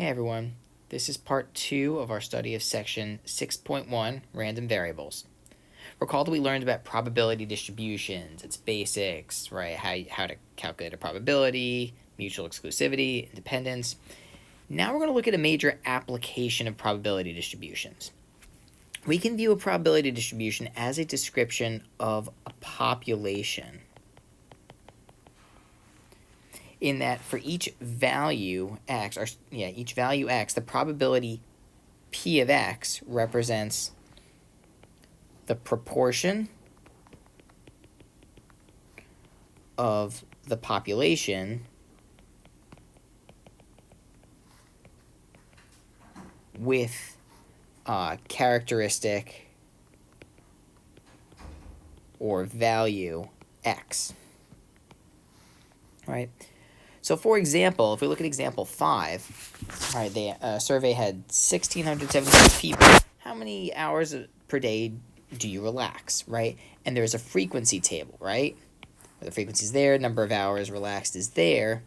Hey everyone, this is part 2 of our study of section 6.1, Random Variables. Recall that we learned about probability distributions, its basics, right? How to calculate a probability, mutual exclusivity, independence. Now we're going to look at a major application of probability distributions. We can view a probability distribution as a description of a population, in that for each value x, the probability p of x represents the proportion of the population with characteristic or value x. All right. So for example, if we look at example 5, all right, the survey had 1,676 people. How many hours per day do you relax, right? And there's a frequency table, right? The frequency is there, number of hours relaxed is there.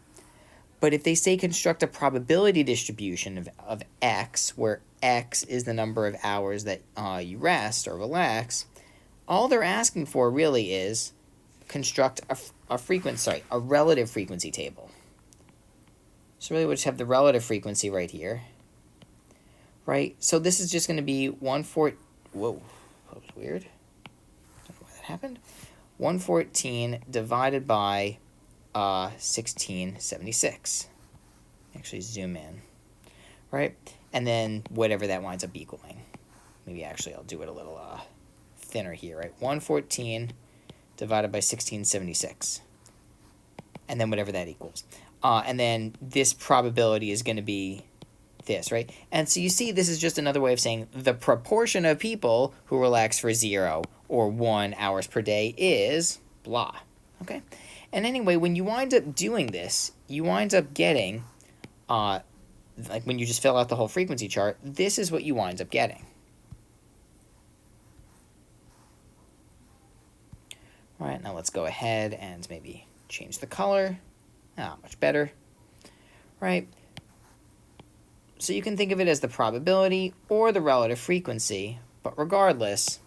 But if they say construct a probability distribution of x, where x is the number of hours that you rest or relax, all they're asking for really is construct a relative frequency table. So really we'll just have the relative frequency right here, right? So this is just going to be 1/14. Whoa, that was weird. I don't know why that happened. 114 divided by 1676. Actually zoom in, right? And then whatever that winds up equaling. Maybe actually I'll do it a little thinner here, right? 114 divided by 1676. And then whatever that equals. And then this probability is going to be this, right? And so you see this is just another way of saying the proportion of people who relax for 0 or 1 hours per day is blah, okay? And anyway, when you wind up doing this, you wind up getting, like when you just fill out the whole frequency chart, this is what you wind up getting. All right, now let's go ahead and maybe change the color. Much better, right? So you can think of it as the probability or the relative frequency, but regardless,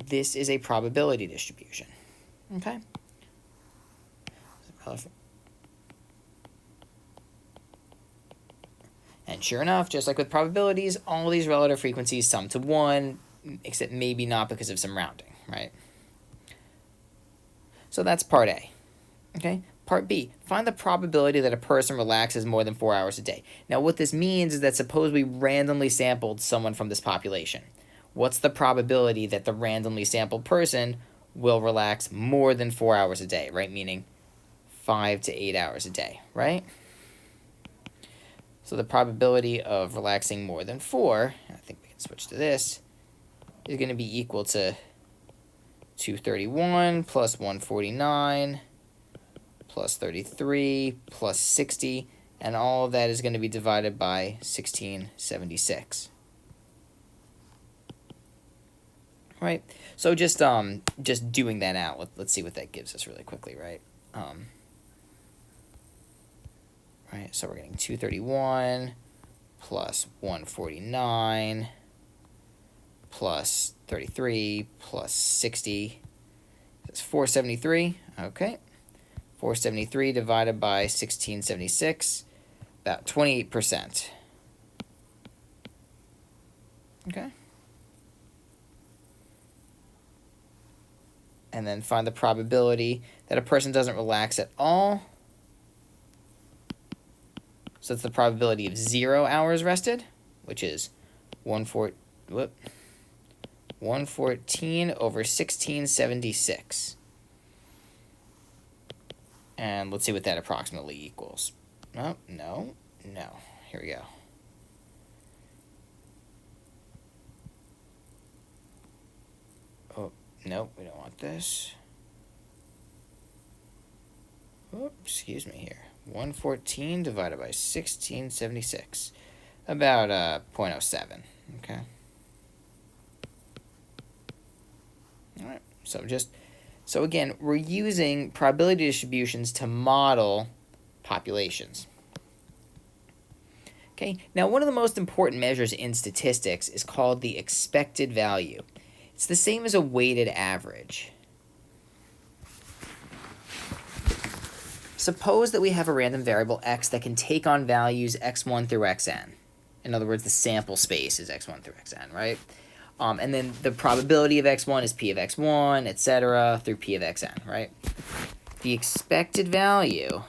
this is a probability distribution, okay? And sure enough, just like with probabilities, all these relative frequencies sum to 1, except maybe not because of some rounding, right? So that's part A, okay? Part B, find the probability that a person relaxes more than 4 hours a day. Now what this means is that suppose we randomly sampled someone from this population. What's the probability that the randomly sampled person will relax more than 4 hours a day, right? Meaning 5 to 8 hours a day, right? So the probability of relaxing more than 4, I think we can switch to this, is going to be equal to 231 plus 149 plus 33 plus 60, and all of that is going to be divided by 1676. Right? So just doing that out, let's see what that gives us really quickly, right? Right, so we're getting 231 plus 149 plus 33 plus 60. That's 473. Okay. 473 divided by 1676, about 28%. Okay. And then find the probability that a person doesn't relax at all. So that's the probability of 0 hours rested, which is 114 over 1676. And let's see what that approximately equals. Oh, no. Here we go. Oh, no, we don't want this. Oh, excuse me here. 114 divided by 1676. About 0.07. Okay. All right. So again, we're using probability distributions to model populations. Okay, now one of the most important measures in statistics is called the expected value. It's the same as a weighted average. Suppose that we have a random variable x that can take on values x1 through xn. In other words, the sample space is x1 through xn, right? And then the probability of x1 is p of x1, etc., through p of xn, right? The expected value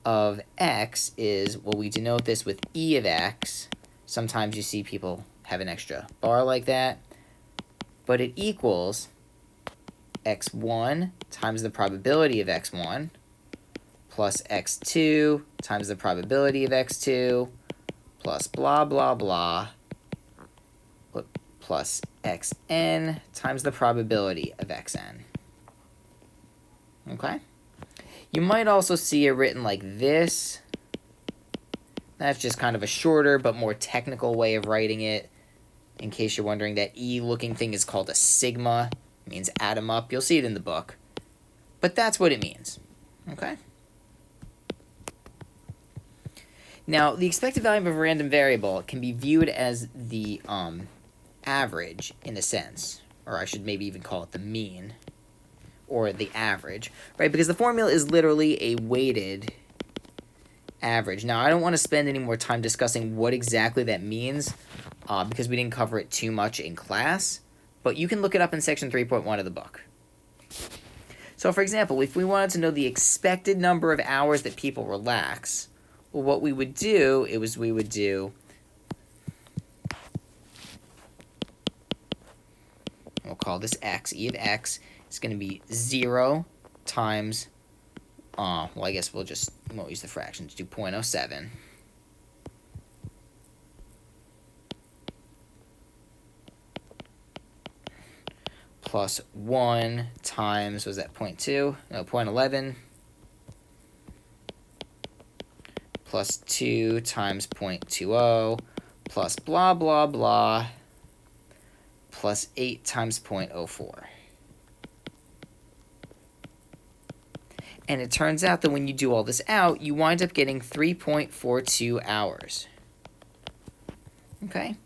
of x is, well, we denote this with e of x. Sometimes you see people have an extra bar like that. But it equals x1 times the probability of x1 plus x2 times the probability of x2 plus blah, blah, blah, plus xn times the probability of xn. Okay? You might also see it written like this. That's just kind of a shorter but more technical way of writing it. In case you're wondering, that E-looking thing is called a sigma. It means add 'em up. You'll see it in the book. But that's what it means. Okay? Now, the expected value of a random variable can be viewed as the average, in a sense. Or I should maybe even call it the mean. Or the average. Right? Because the formula is literally a weighted average. Now, I don't want to spend any more time discussing what exactly that means. Because we didn't cover it too much in class. But you can look it up in section 3.1 of the book. So, for example, if we wanted to know the expected number of hours that people relax, well, what we would do is we would do, we'll call this x. E of x is going to be 0 times, well, I guess we won't use the fractions, do 0.07. Plus 1 times, was that 0.2? No, 0.11. Plus 2 times 0.20. Plus blah, blah, blah. Plus 8 times 0.04. And it turns out that when you do all this out, you wind up getting 3.42 hours. Okay?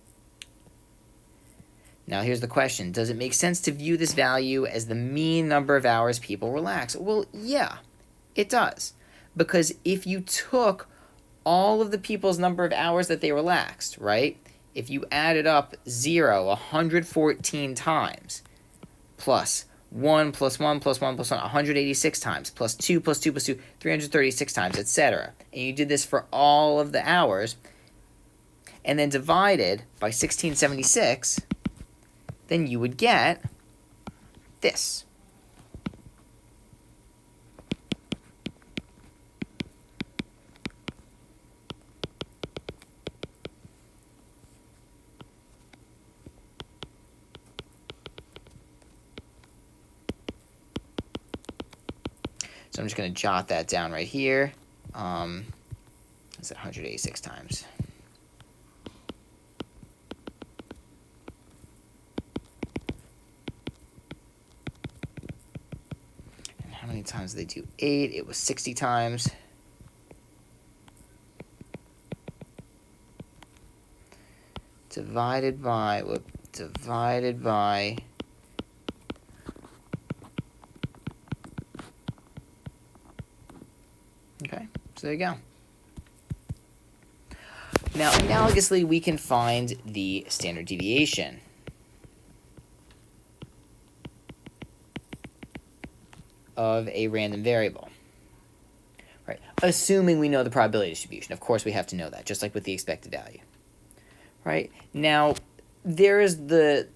Now, here's the question. Does it make sense to view this value as the mean number of hours people relax? Well, yeah, it does. Because if you took all of the people's number of hours that they relaxed, right? If you added up 0 114 times, plus 1 plus 1 plus 1 plus 1, 186 times, plus 2 plus 2 plus 2, 336 times, etc. And you did this for all of the hours, and then divided by 1676, then you would get this. So I'm just going to jot that down right here. Is it 186 times? And how many times did they do 8? It was 60 times. Divided by, okay, so there you go. Now, analogously, we can find the standard deviation. Of a random variable. Right, assuming we know the probability distribution. Of course, we have to know that, just like with the expected value. Right, now, there is the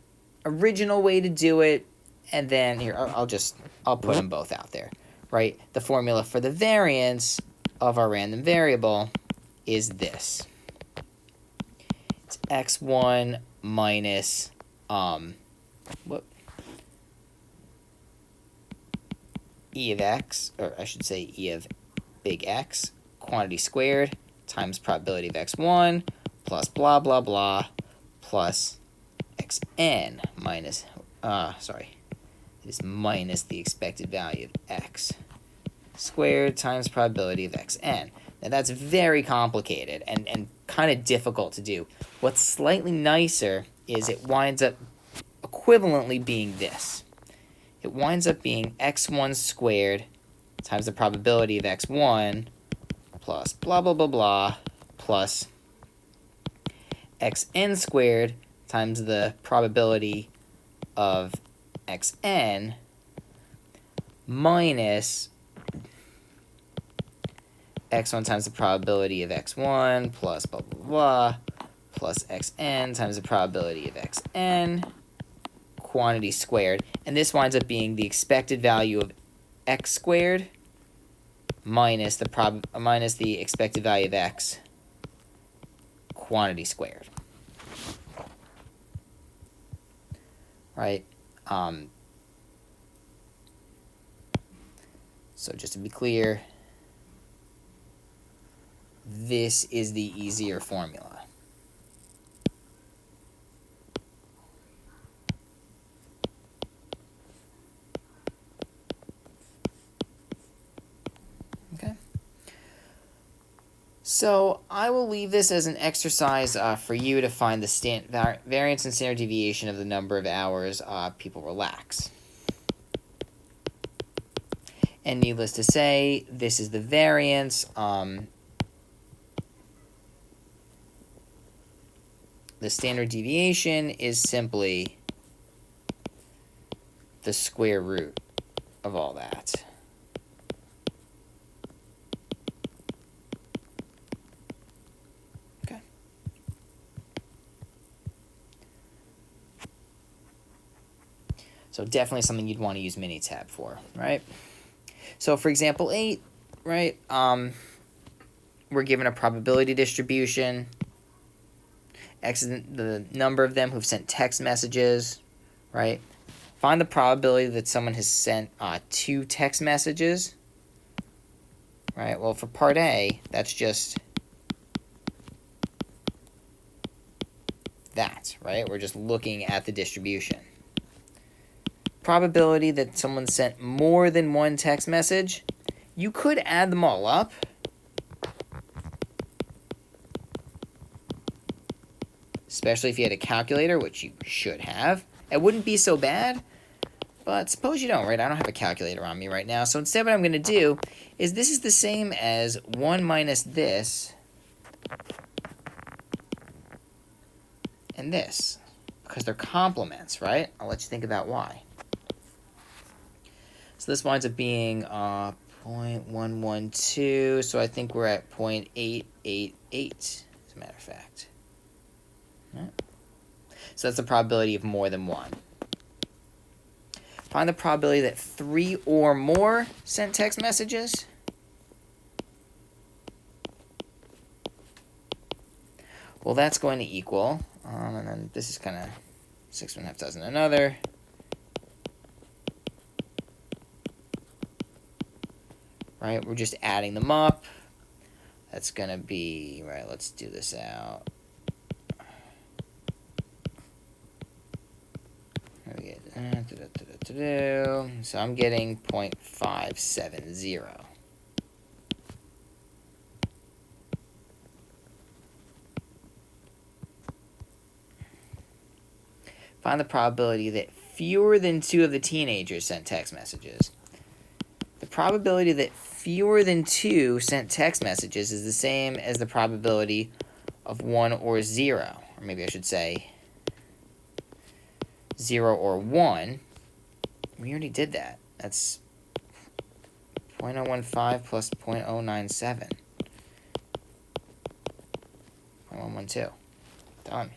original way to do it, and then here, I'll put them both out there. Right, the formula for the variance of our random variable is this. It's x1 minus, e of x, or I should say e of big X, quantity squared, times probability of x1, plus blah, blah, blah, plus xn minus, it is minus the expected value of x. squared times probability of xn. Now that's very complicated and kind of difficult to do. What's slightly nicer is it winds up equivalently being this. It winds up being x1 squared times the probability of x1 plus blah, blah, blah, blah, plus xn squared times the probability of xn minus x1 times the probability of x1 plus blah, blah, blah, plus xn times the probability of xn quantity squared. And this winds up being the expected value of x squared minus the expected value of x quantity squared. Right? So just to be clear, this is the easier formula. Okay. So I will leave this as an exercise for you to find the variance and standard deviation of the number of hours people relax. And needless to say, this is the variance. The standard deviation is simply the square root of all that. Okay. So definitely something you'd want to use Minitab for, right? So for example 8, right, we're given a probability distribution. X is the number of them who've sent text messages, right? Find the probability that someone has sent 2 text messages, right? Well, for part A, that's just that, right? We're just looking at the distribution. Probability that someone sent more than 1 text message, you could add them all up. Especially if you had a calculator, which you should have. It wouldn't be so bad, but suppose you don't, right? I don't have a calculator on me right now. So instead what I'm going to do is this is the same as 1 minus this and this, because they're complements, right? I'll let you think about why. So this winds up being 0.112, so I think we're at 0.888, as a matter of fact. Right. So that's the probability of more than 1. Find the probability that 3 or more sent text messages. Well, that's going to equal, and then this is kind of 6 1/2 dozen another. Right, we're just adding them up. That's going to be, right, let's do this out. So I'm getting 0.570. Find the probability that fewer than 2 of the teenagers sent text messages. The probability that fewer than 2 sent text messages is the same as the probability of 1 or 0. Or maybe I should say 0 or 1. We already did that. That's 0.015 plus 0.097. 0.112. Done.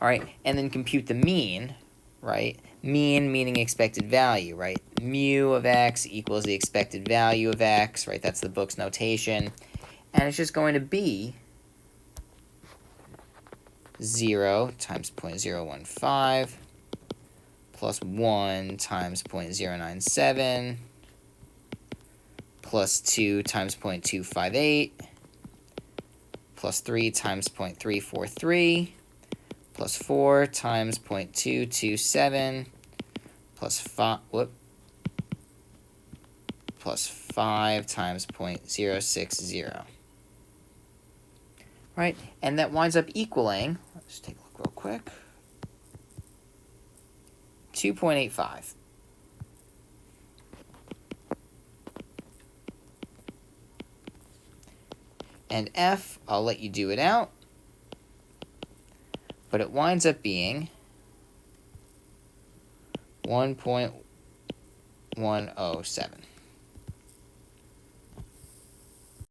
All right, and then compute the mean, right? Mean meaning expected value, right? Mu of x equals the expected value of x, right? That's the book's notation. And it's just going to be 0 times 0.015 plus 1 times 0.097 plus 2 times 0.258 plus 3 times 0.343 plus 4 times 0.227 plus 5, plus 5 times 0.060. Right? And that winds up equaling, let's take a look real quick, 2.85. And F, I'll let you do it out, but it winds up being 1.107.